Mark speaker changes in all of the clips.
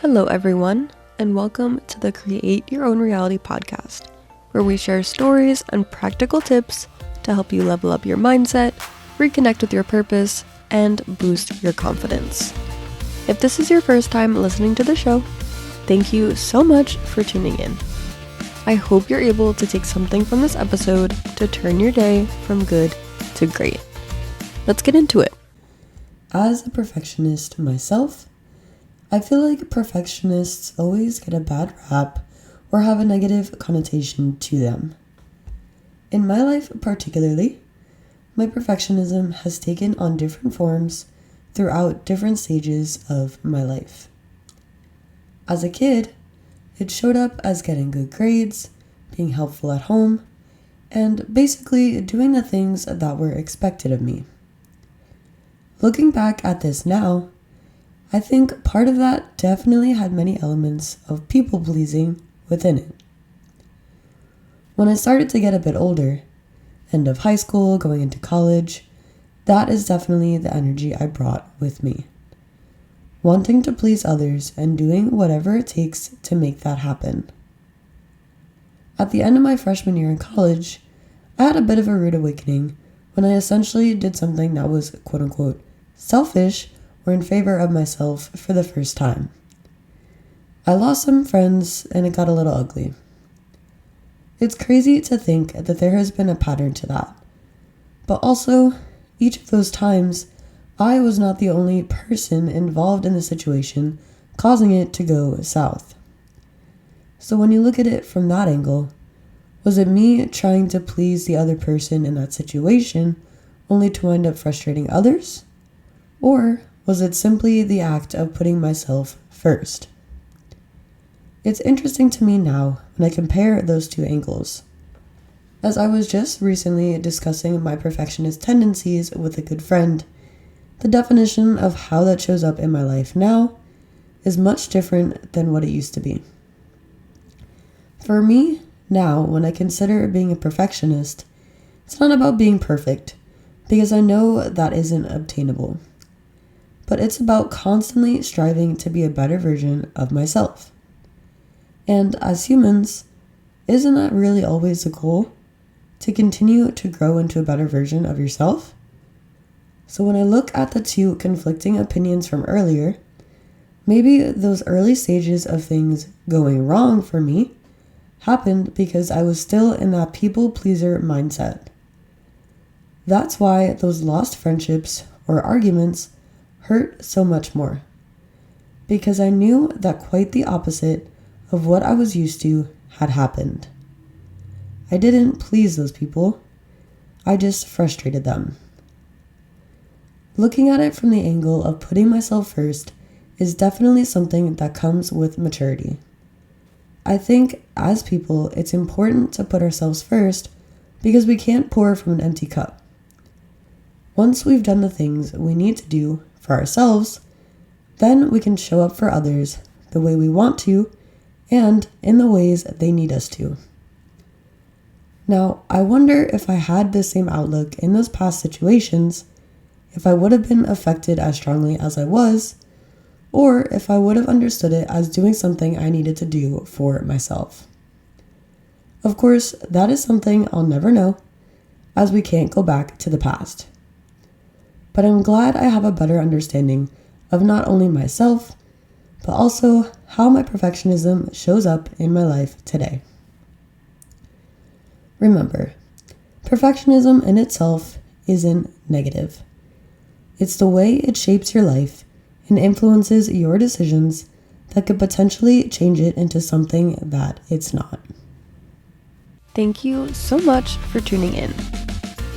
Speaker 1: Hello everyone, and welcome to the Create Your Own Reality podcast, where we share stories and practical tips to help you level up your mindset, reconnect with your purpose, and boost your confidence. If this is your first time listening to the show, thank you so much for tuning in. I hope you're able to take something from this episode to turn your day from good to great. Let's get into it.
Speaker 2: As a perfectionist myself, I feel like perfectionists always get a bad rap or have a negative connotation to them. In my life particularly, my perfectionism has taken on different forms throughout different stages of my life. As a kid, it showed up as getting good grades, being helpful at home, and basically doing the things that were expected of me. Looking back at this now, I think part of that definitely had many elements of people-pleasing within it. When I started to get a bit older, end of high school, going into college, that is definitely the energy I brought with me. Wanting to please others and doing whatever it takes to make that happen. At the end of my freshman year in college, I had a bit of a rude awakening when I essentially did something that was quote-unquote selfish or in favor of myself for the first time. I lost some friends and it got a little ugly. It's crazy to think that there has been a pattern to that. But also, each of those times, I was not the only person involved in the situation causing it to go south. So when you look at it from that angle, was it me trying to please the other person in that situation only to wind up frustrating others? Or was it simply the act of putting myself first? It's interesting to me now when I compare those two angles. As I was just recently discussing my perfectionist tendencies with a good friend, the definition of how that shows up in my life now is much different than what it used to be. For me, now, when I consider being a perfectionist, it's not about being perfect, because I know that isn't obtainable. But it's about constantly striving to be a better version of myself. And as humans, isn't that really always the goal? To continue to grow into a better version of yourself? So when I look at the two conflicting opinions from earlier, maybe those early stages of things going wrong for me happened because I was still in that people-pleaser mindset. That's why those lost friendships or arguments hurt so much more, because I knew that quite the opposite of what I was used to had happened. I didn't please those people, I just frustrated them. Looking at it from the angle of putting myself first is definitely something that comes with maturity. I think as people, it's important to put ourselves first because we can't pour from an empty cup. Once we've done the things we need to do for ourselves, then we can show up for others the way we want to and in the ways they need us to. Now, I wonder if I had the same outlook in those past situations, if I would have been affected as strongly as I was, or if I would have understood it as doing something I needed to do for myself. Of course, that is something I'll never know, as we can't go back to the past. But I'm glad I have a better understanding of not only myself, but also how my perfectionism shows up in my life today. Remember, perfectionism in itself isn't negative. It's the way it shapes your life and influences your decisions that could potentially change it into something that it's not.
Speaker 1: Thank you so much for tuning in.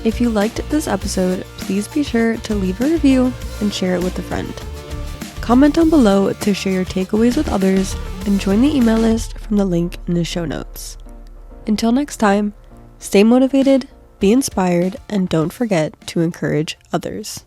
Speaker 1: If you liked this episode, please be sure to leave a review and share it with a friend. Comment down below to share your takeaways with others and join the email list from the link in the show notes. Until next time, stay motivated, be inspired, and don't forget to encourage others.